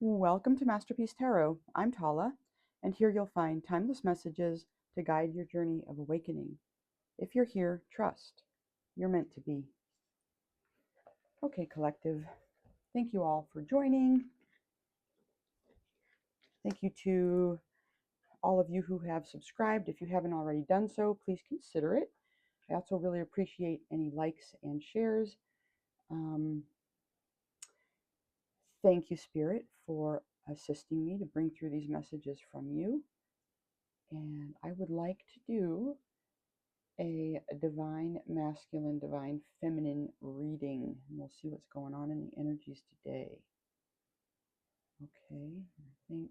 Welcome to Masterpiece Tarot. I'm Tala, and here you'll find timeless messages to guide your journey of awakening. If you're here, trust. You're meant to be. Okay, collective. Thank you all for joining. Thank you to all of you who have subscribed. If you haven't already done so, please consider it. I also really appreciate any likes and shares. Thank you, Spirit, for assisting me to bring through these messages from you. And I would like to do a divine masculine, divine feminine reading. And we'll see what's going on in the energies today. Okay, I think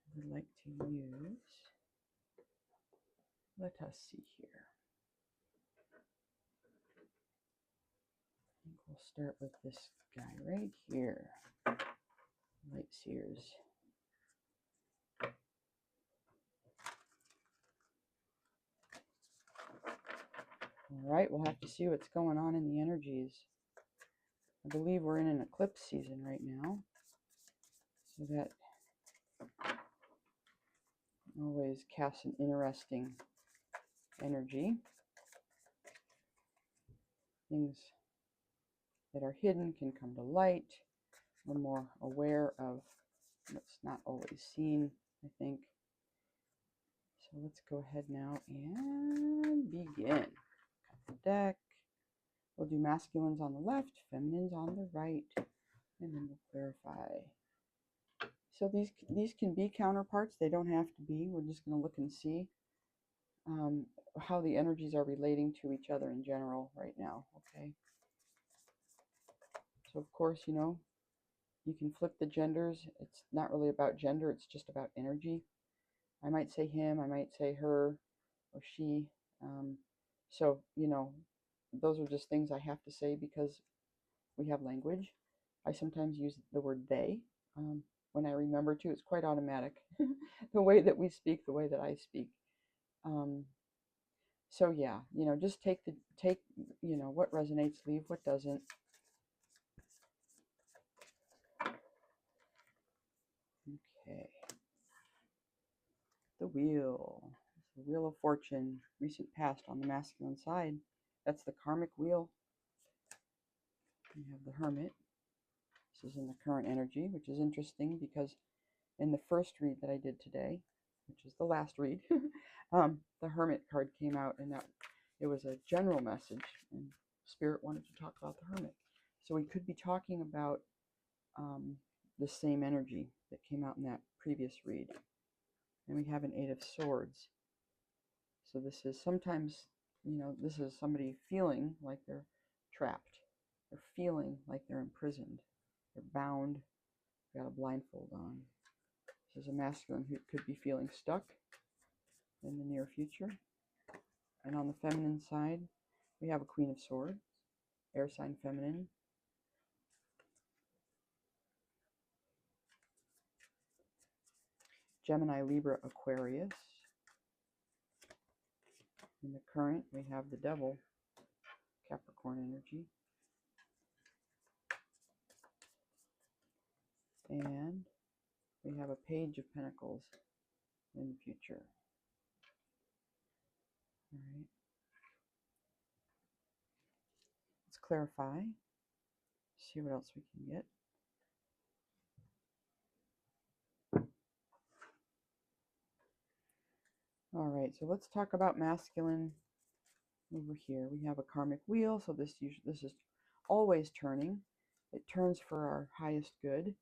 I would like to use, let us see here. I think we'll start with this guy right here, Light Seers. All right, we'll have to see what's going on in the energies. I believe we're in an eclipse season right now, so that always casts an interesting energy. Things that are hidden can come to light. We're more aware of what's not always seen, I think. So let's go ahead now and begin. Cut the deck. We'll do masculines on the left, feminines on the right, and then we'll clarify. So these can be counterparts. They don't have to be. We're just going to look and see how the energies are relating to each other in general right now, okay? So of course, you know, you can flip the genders. It's not really about gender. It's just about energy. I might say him, I might say her or she. So, you know, those are just things I have to say because we have language. I sometimes use the word they when I remember to. It's quite automatic. The way that we speak, the way that I speak. So yeah, you know, just take, you know, what resonates, leave what doesn't. Okay. The wheel. The Wheel of Fortune, recent past on the masculine side. That's the karmic wheel. We have the Hermit. This is in the current energy, which is interesting because in the first read that I did today, which is the last read, the Hermit card came out, and that it was a general message, and Spirit wanted to talk about the Hermit. So we could be talking about the same energy that came out in that previous read. And we have an Eight of Swords. So this is sometimes, you know, this is somebody feeling like they're trapped. They're feeling like they're imprisoned. They're bound. Got a blindfold on. This is a masculine who could be feeling stuck in the near future. And on the feminine side, we have a Queen of Swords, air sign feminine. Gemini, Libra, Aquarius. In the current, we have the Devil, Capricorn energy. And we have a Page of Pentacles in the future. All right. Let's clarify. See what else we can get. All right, so let's talk about masculine over here. We have a karmic wheel, so this is always turning. It turns for our highest good,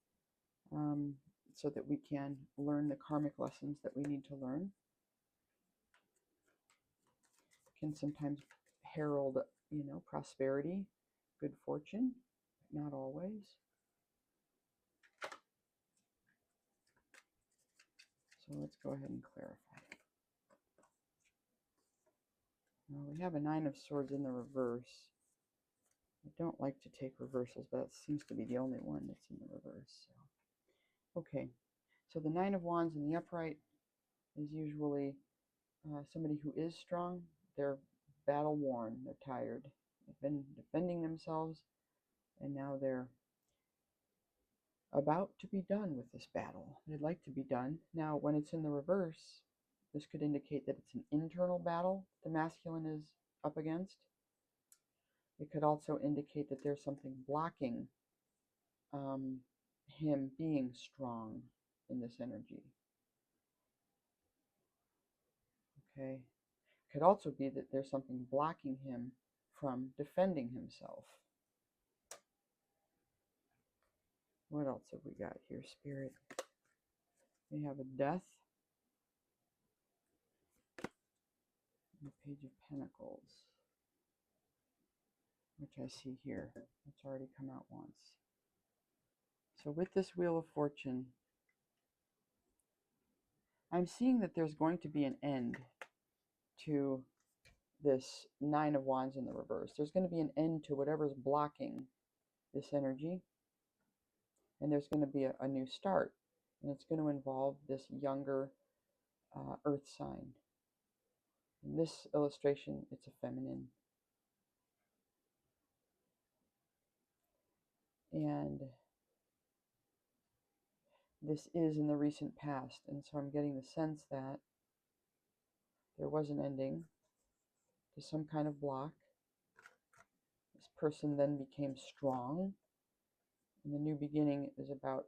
so that we can learn the karmic lessons that we need to learn. It can sometimes herald, you know, prosperity, good fortune, but not always. So let's go ahead and clarify. Well, we have a Nine of Swords in the reverse. I don't like to take reversals, but that seems to be the only one that's in the reverse. So. Okay, so the Nine of Wands in the upright is usually somebody who is strong. They're battle worn. They're tired. They've been defending themselves, and now they're about to be done with this battle. They'd like to be done. Now, when it's in the reverse, this could indicate that it's an internal battle the masculine is up against. It could also indicate that there's something blocking him being strong in this energy. Okay. Could also be that there's something blocking him from defending himself. What else have we got here, Spirit? We have a death. And the Page of Pentacles, which I see here. It's already come out once. So with this Wheel of Fortune, I'm seeing that there's going to be an end to this Nine of Wands in the reverse. There's going to be an end to whatever's blocking this energy. And there's going to be a new start. And it's going to involve this younger earth sign. In this illustration, it's a feminine. And this is in the recent past. And so I'm getting the sense that there was an ending to some kind of block. This person then became strong. And the new beginning is about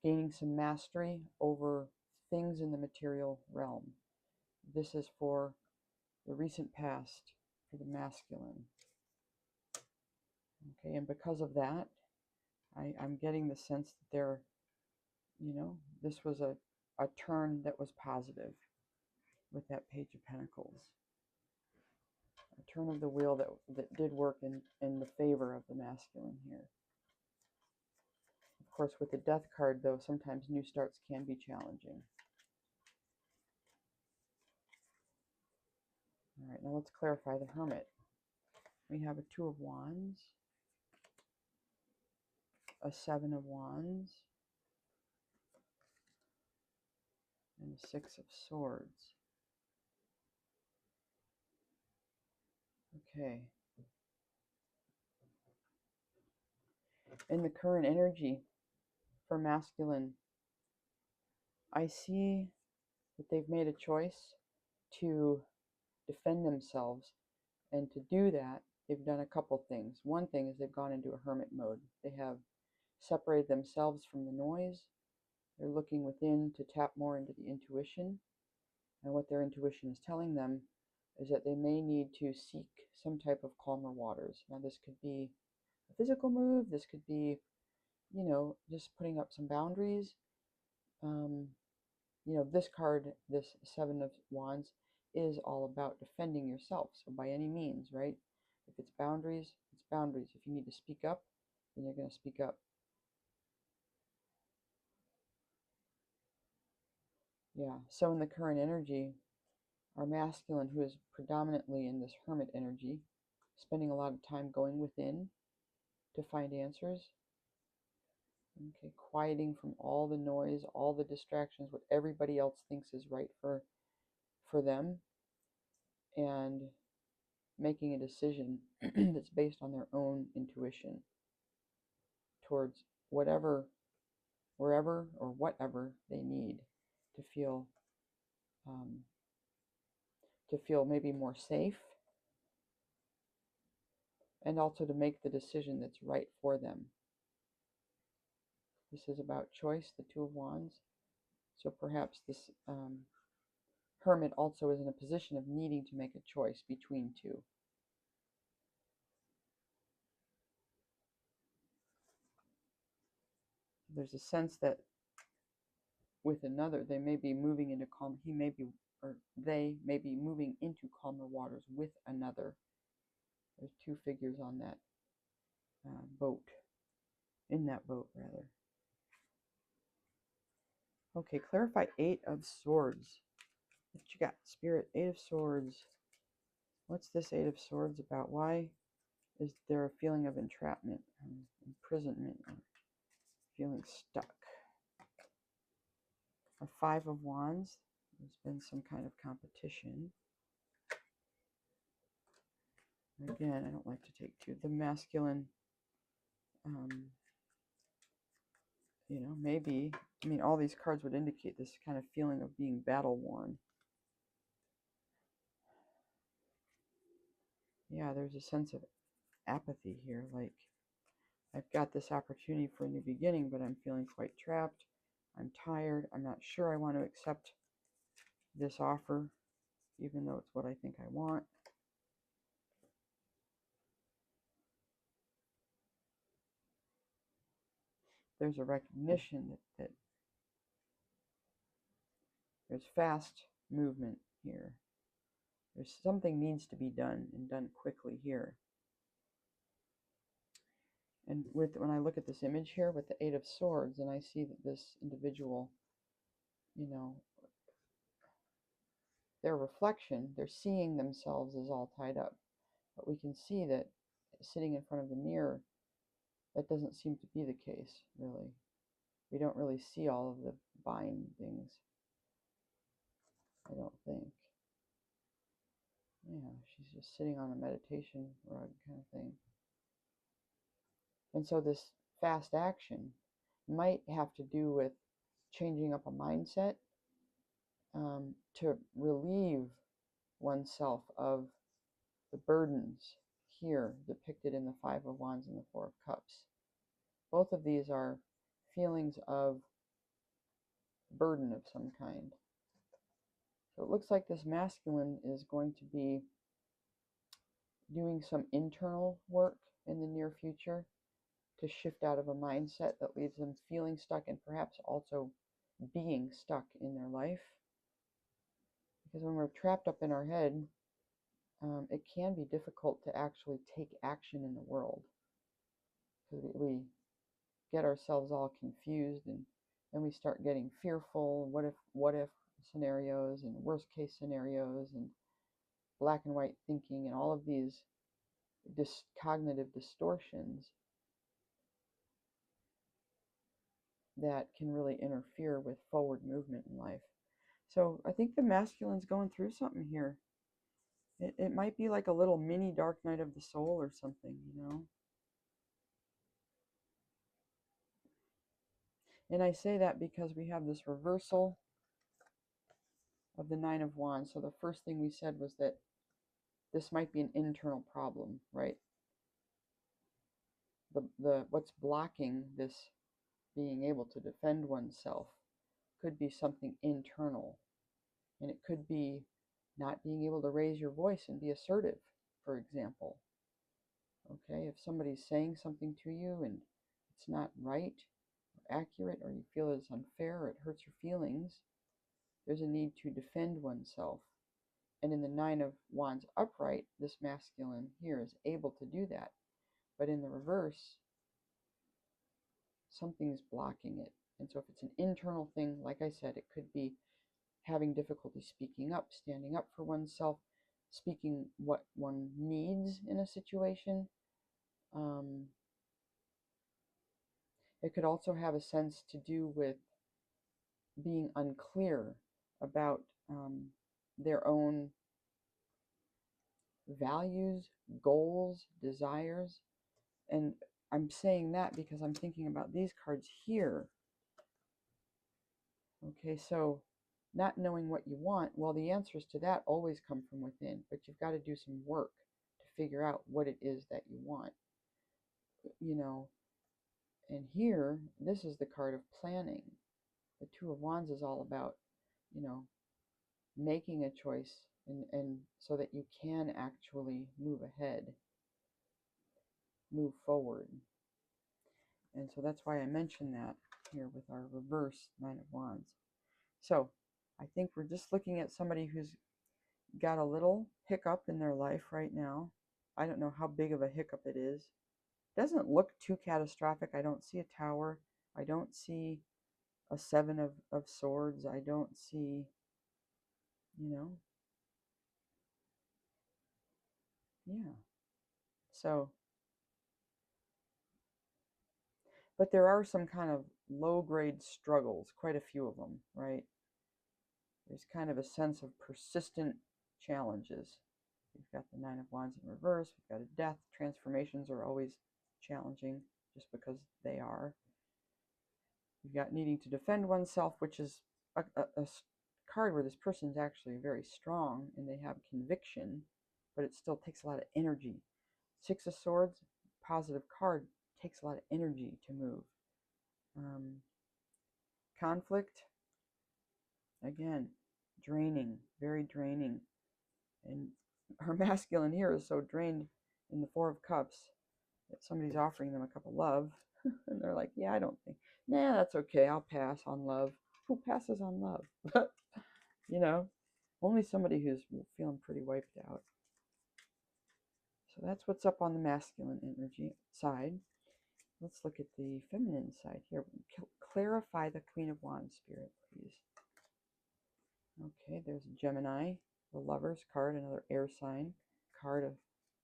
gaining some mastery over things in the material realm. This is for the recent past, for the masculine. Okay, and because of that, I'm getting the sense that there, this was a turn that was positive with that Page of Pentacles. A turn of the wheel that did work in the favor of the masculine here. Of course, with the Death card, though, sometimes new starts can be challenging. All right, now let's clarify the Hermit. We have a Two of Wands, a Seven of Wands, and a Six of Swords. Okay. In the current energy for masculine, I see that they've made a choice to defend themselves, and to do that, they've done a couple things. One thing is they've gone into a hermit mode. They have separated themselves from the noise. They're looking within to tap more into the intuition, and what their intuition is telling them is that they may need to seek some type of calmer waters. Now, this could be a physical move. This could be, just putting up some boundaries. This card, this Seven of Wands, is all about defending yourself. So by any means, right? If it's boundaries, it's boundaries. If you need to speak up, then you're going to speak up. Yeah, so in the current energy, our masculine, who is predominantly in this hermit energy, spending a lot of time going within to find answers. Okay, quieting from all the noise, all the distractions, what everybody else thinks is right for them, and making a decision that's based on their own intuition towards whatever, wherever, or whatever they need to feel maybe more safe, and also to make the decision that's right for them. This is about choice, the Two of Wands. So perhaps this hermit also is in a position of needing to make a choice between two. There's a sense that with another, they may be moving into calm. They may be moving into calmer waters with another. There's two figures on that boat. In that boat, rather. Okay, clarify Eight of Swords. What you got, Spirit? Eight of Swords. What's this Eight of Swords about? Why is there a feeling of entrapment, imprisonment, or feeling stuck? A Five of Wands. There's been some kind of competition. Again, I don't like to take two. The masculine you know, maybe, I mean, all these cards would indicate this kind of feeling of being battle worn. Yeah, there's a sense of apathy here, like, I've got this opportunity for a new beginning, but I'm feeling quite trapped. I'm tired. I'm not sure I want to accept this offer, even though it's what I think I want. There's a recognition that there's fast movement here. There's something needs to be done, and done quickly here. And when I look at this image here with the Eight of Swords, and I see that this individual, you know, their reflection, they're seeing themselves as all tied up. But we can see that sitting in front of the mirror, that doesn't seem to be the case, really. We don't really see all of the bindings, I don't think. Yeah, she's just sitting on a meditation rug kind of thing. And so this fast action might have to do with changing up a mindset to relieve oneself of the burdens here depicted in the Five of Wands and the Four of Cups. Both of these are feelings of burden of some kind. So it looks like this masculine is going to be doing some internal work in the near future to shift out of a mindset that leaves them feeling stuck and perhaps also being stuck in their life. Because when we're trapped up in our head, it can be difficult to actually take action in the world. Because we get ourselves all confused, and then we start getting fearful, what if scenarios and worst case scenarios and black and white thinking and all of these cognitive distortions that can really interfere with forward movement in life. So I think the masculine's going through something here. It might be like a little mini dark night of the soul or something, you know. And I say that because we have this reversal of the Nine of Wands. So the first thing we said was that this might be an internal problem, right? What's blocking this being able to defend oneself could be something internal. And it could be not being able to raise your voice and be assertive, for example. Okay, if somebody's saying something to you and it's not right or accurate, or you feel it's unfair or it hurts your feelings, there's a need to defend oneself. And in the Nine of Wands upright, this masculine here is able to do that. But in the reverse, something's blocking it. And so if it's an internal thing, like I said, it could be having difficulty speaking up, standing up for oneself, speaking what one needs in a situation. It could also have a sense to do with being unclear about their own values, goals, desires. And I'm saying that because I'm thinking about these cards here. Okay, so not knowing what you want, well, the answers to that always come from within, but you've got to do some work to figure out what it is that you want. You know, and here, this is the card of planning. The Two of Wands is all about, you know, making a choice and so that you can actually move ahead, move forward. And so that's why I mentioned that here with our reverse Nine of Wands. So I think we're just looking at somebody who's got a little hiccup in their life right now. I don't know how big of a hiccup it is. It doesn't look too catastrophic. I don't see a tower. I don't see a Seven of Swords. I don't see, you know, yeah. So, but there are some kind of low-grade struggles, quite a few of them, right? There's kind of a sense of persistent challenges. We've got the Nine of Wands in reverse. We've got a death. Transformations are always challenging, just because they are. You've got needing to defend oneself, which is a card where this person is actually very strong and they have conviction, but it still takes a lot of energy. Six of Swords, positive card, takes a lot of energy to move. Conflict, again, draining, very draining. And her masculine here is so drained in the Four of Cups that somebody's offering them a cup of love. And they're like, yeah, I don't think, nah, that's okay. I'll pass on love. Who passes on love? You know, only somebody who's feeling pretty wiped out. So that's what's up on the masculine energy side. Let's look at the feminine side here. Clarify the Queen of Wands, Spirit, please. Okay, there's Gemini, the Lovers card, another air sign, card of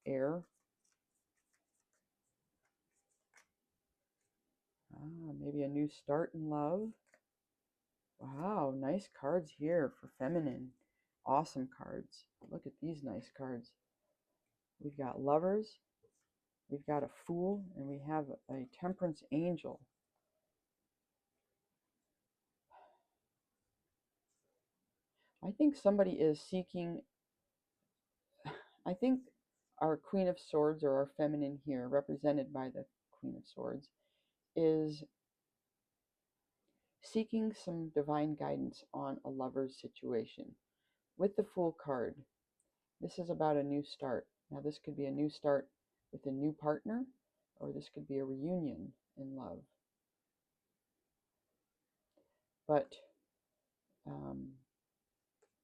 air. Maybe a new start in love. Wow, nice cards here for feminine. Awesome cards. Look at these nice cards. We've got Lovers, we've got a Fool, and we have a Temperance Angel. I think somebody is seeking, I think our Queen of Swords, or our feminine here, represented by the Queen of Swords, is seeking some divine guidance on a lover's situation. With the Fool card, this is about a new start. Now, this could be a new start with a new partner, or this could be a reunion in love. But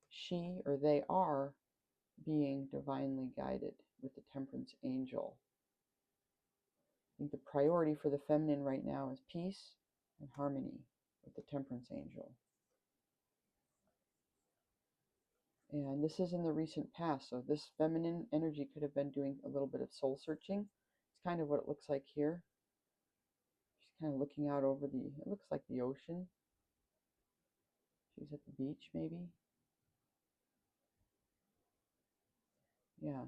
she or they are being divinely guided with the Temperance Angel. I think the priority for the feminine right now is peace and harmony with the Temperance Angel. And this is in the recent past, so this feminine energy could have been doing a little bit of soul searching. It's kind of what it looks like here. She's kind of looking out over the, it looks like the ocean. She's at the beach, maybe. Yeah.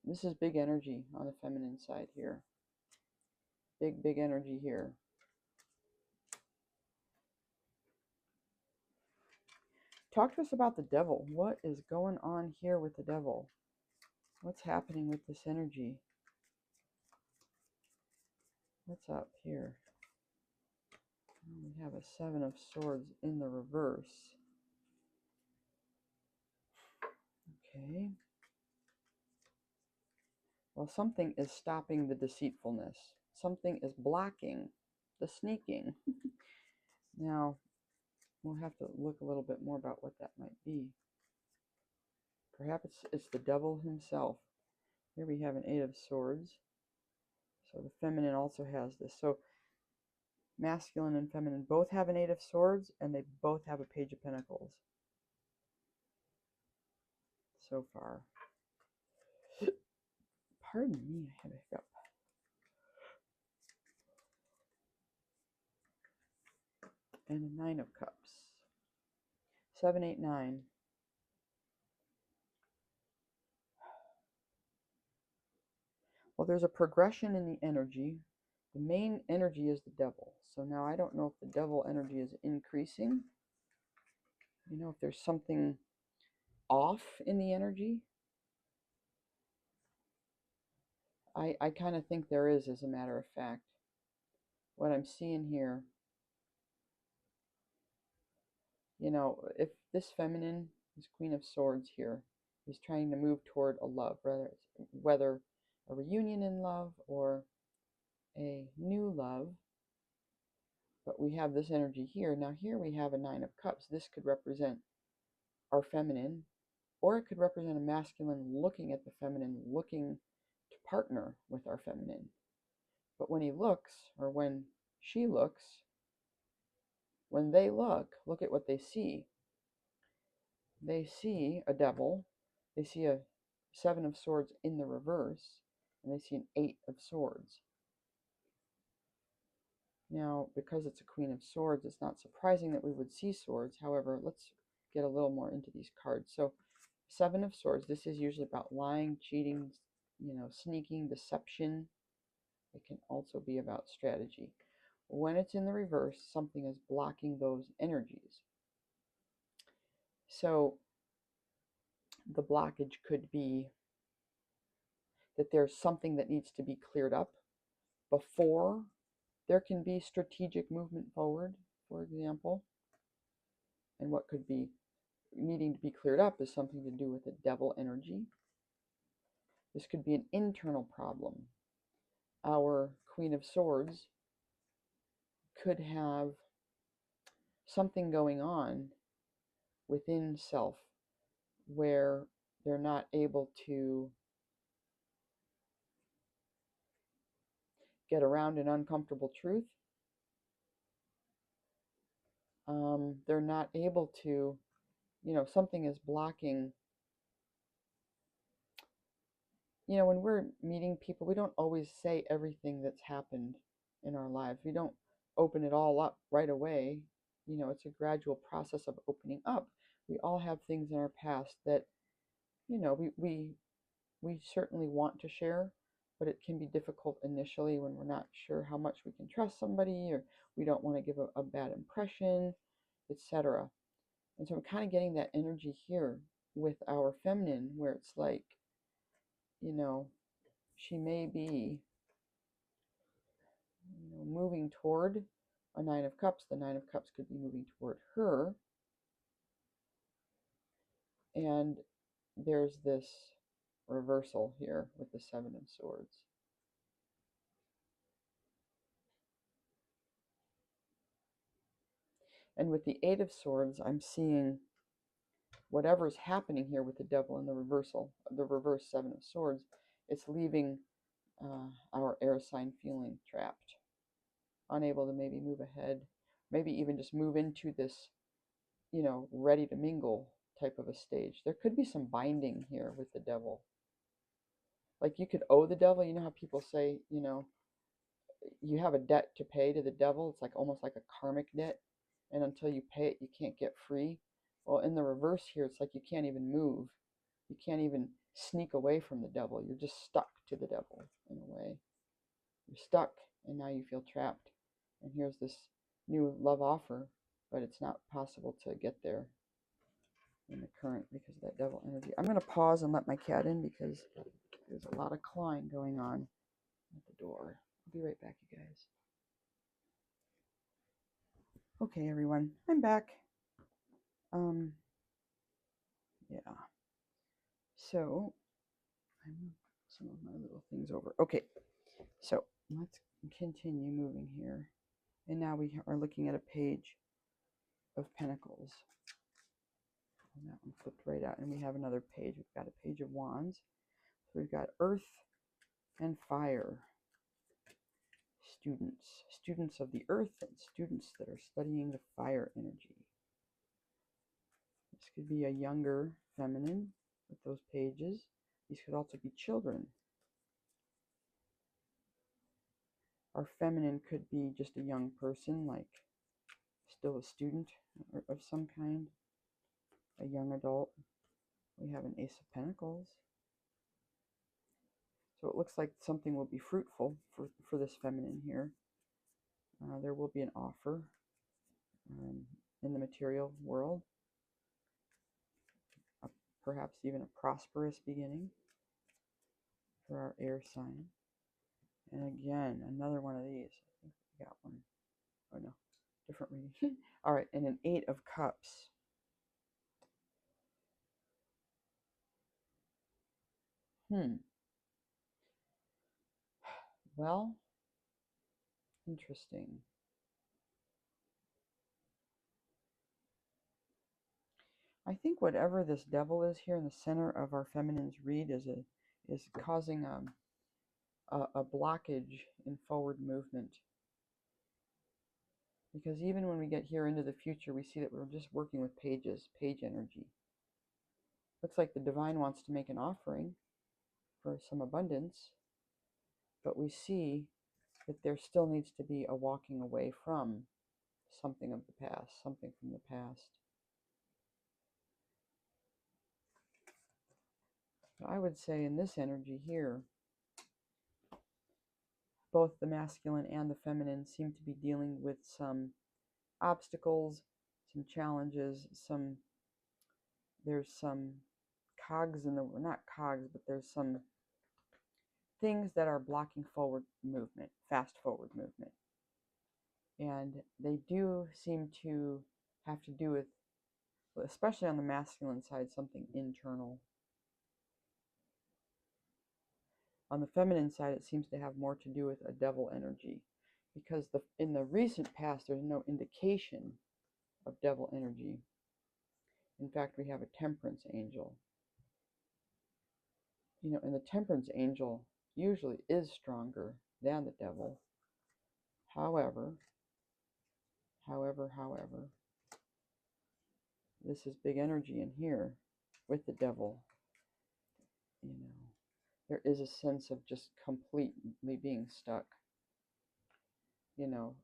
This is big energy on the feminine side here. Big energy here. Talk to us about the devil. What is going on here with the devil? What's happening with this energy? What's up here? We have a Seven of Swords in the reverse. Okay. Well, something is stopping the deceitfulness. Something is blocking the sneaking. Now, we'll have to look a little bit more about what that might be. Perhaps it's the devil himself. Here we have an Eight of Swords. So the feminine also has this. So masculine and feminine both have an Eight of Swords, and they both have a Page of Pentacles so far. Pardon me, I had a hiccup. And a Nine of Cups. 7, 8, 9. Well, there's a progression in the energy. The main energy is the devil. So now I don't know if the devil energy is increasing. You know, if there's something off in the energy. I kind of think there is, as a matter of fact. What I'm seeing here, you know, if this feminine, this Queen of Swords here, is trying to move toward a love, whether a reunion in love or a new love, but we have this energy here. Now here we have a Nine of Cups. This could represent our feminine, or it could represent a masculine looking at the feminine, looking to partner with our feminine. But when he looks, or when she looks, when they look at what they see. They see a devil, they see a Seven of Swords in the reverse, and they see an Eight of Swords. Now, because it's a Queen of Swords, it's not surprising that we would see swords. However, let's get a little more into these cards. So, Seven of Swords, this is usually about lying, cheating, you know, sneaking, deception. It can also be about strategy. When it's in the reverse, something is blocking those energies. So the blockage could be that there's something that needs to be cleared up before there can be strategic movement forward, for example. And what could be needing to be cleared up is something to do with the devil energy. This could be an internal problem. Our Queen of Swords could have something going on within self where they're not able to get around an uncomfortable truth. They're not able to, something is blocking. When we're meeting people, we don't always say everything that's happened in our lives. We don't open it all up right away. It's a gradual process of opening up. We all have things in our past that, we certainly want to share, but it can be difficult initially when we're not sure how much we can trust somebody, or we don't want to give a bad impression, etc. And so I'm kind of getting that energy here with our feminine, where it's like, she may be, moving toward a Nine of Cups. The Nine of Cups could be moving toward her. And there's this reversal here with the Seven of Swords. And with the Eight of Swords, I'm seeing whatever's happening here with the Devil and the reverse Seven of Swords, it's leaving our air sign feeling trapped, unable to maybe move ahead, maybe even just move into this, ready to mingle type of a stage. There could be some binding here with the Devil. Like you could owe the Devil. You know how people say, you have a debt to pay to the Devil. It's like almost like a karmic debt. And until you pay it, you can't get free. Well, in the reverse here, it's like you can't even move. You can't even sneak away from the Devil. You're just stuck to the Devil in a way. You're stuck, and now you feel trapped. And here's this new love offer, but it's not possible to get there in the current because of that Devil energy. I'm going to pause and let my cat in because there's a lot of clawing going on at the door. I'll be right back, you guys. Okay, everyone, I'm back. Yeah. So I moved some of my little things over. Okay, so let's continue moving here. And now we are looking at a page of Pentacles. And that one flipped right out. And we have another page. We've got a page of Wands. So we've got Earth and Fire. Students of the Earth and students that are studying the fire energy. This could be a younger feminine with those pages. These could also be children. Our feminine could be just a young person, like still a student of some kind, a young adult. We have an Ace of Pentacles. So it looks like something will be fruitful for this feminine here. There will be an offer in the material world, perhaps even a prosperous beginning for our air sign. And again, another one of these. I think we got one. Oh no, different reading. All right, and an Eight of Cups. Well, interesting. I think whatever this Devil is here in the center of our feminine's read is causing a blockage in forward movement. Because even when we get here into the future, we see that we're just working with pages, page energy. Looks like the divine wants to make an offering for some abundance, but we see that there still needs to be a walking away from something of the past, something from the past. I would say in this energy here, both the masculine and the feminine seem to be dealing with some obstacles, some challenges, there's some cogs in the, not cogs, but there's some things that are blocking forward movement, fast forward movement. And they do seem to have to do with, especially on the masculine side, something internal. On the feminine side, it seems to have more to do with a devil energy, because in the recent past, there's no indication of devil energy. In fact, we have a temperance angel. You know, and the temperance angel usually is stronger than the devil. However, this is big energy in here with the devil. You know, there is a sense of just completely being stuck. You know,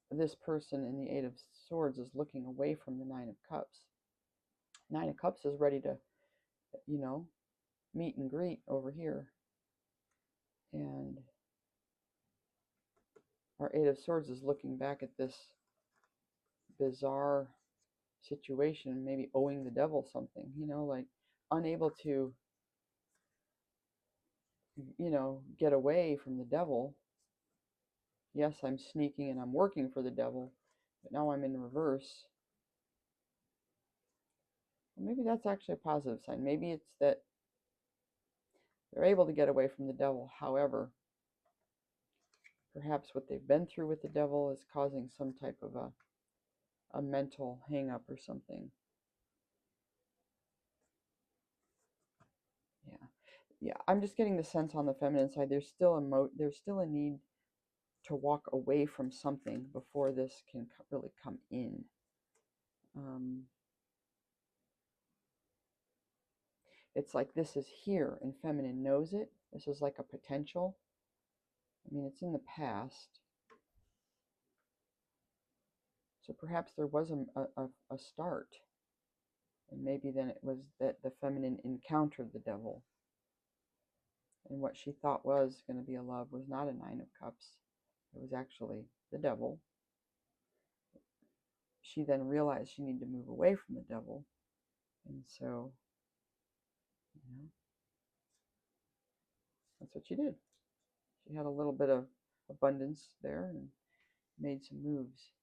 this person in the Eight of Swords is looking away from the Nine of Cups. Nine of Cups is ready to, you know, meet and greet over here. And our Eight of Swords is looking back at this bizarre situation, maybe owing the devil something, you know, like unable to, you know, get away from the devil. Yes, I'm sneaking and I'm working for the devil, but now I'm in reverse. Well, maybe that's actually a positive sign. Maybe it's that they're able to get away from the devil. However, perhaps what they've been through with the devil is causing some type of a mental hang-up or something. Yeah, I'm just getting the sense on the feminine side, there's still a need to walk away from something before this can really come in. It's like this is here and feminine knows it. This is like a potential. I mean, it's in the past. So perhaps there was a start. And maybe then it was that the feminine encountered the devil. And what she thought was going to be a love was not a Nine of Cups. It was actually the devil. She then realized she needed to move away from the devil. And so, you know, that's what she did. She had a little bit of abundance there and made some moves.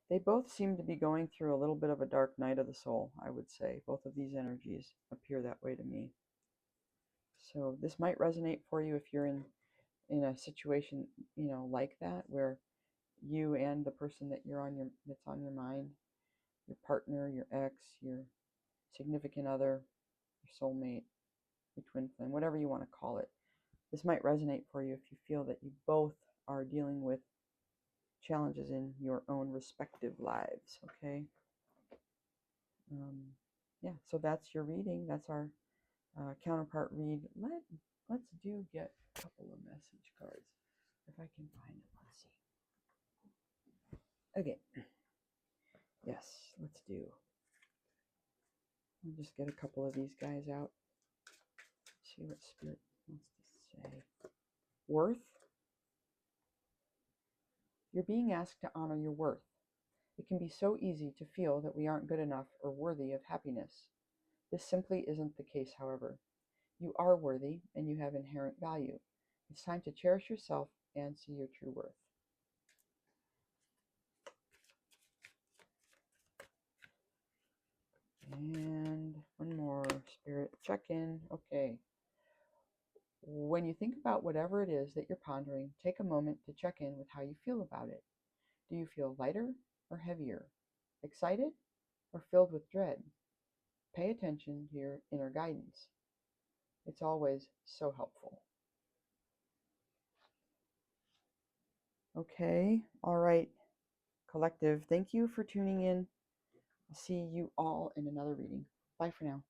They both seem to be going through a little bit of a dark night of the soul, I would say. Both of these energies appear that way to me. So this might resonate for you if you're in a situation, you know, like that, where you and the person that's on your mind, your partner, your ex, your significant other, your soulmate, your twin flame, whatever you want to call it. This might resonate for you if you feel that you both are dealing with challenges in your own respective lives, okay? Yeah, so that's your reading. That's our counterpart read. Let's get a couple of message cards if I can find them. Let's see. Okay. Yes, let's do. I'll just get a couple of these guys out. See what Spirit wants to say. Worth. You're being asked to honor your worth. It can be so easy to feel that we aren't good enough or worthy of happiness. This simply isn't the case, however. You are worthy and you have inherent value. It's time to cherish yourself and see your true worth. And one more, Spirit, check in. Okay. When you think about whatever it is that you're pondering, take a moment to check in with how you feel about it. Do you feel lighter or heavier? Excited or filled with dread? Pay attention to your inner guidance. It's always so helpful. Okay, all right, collective. Thank you for tuning in. I'll see you all in another reading. Bye for now.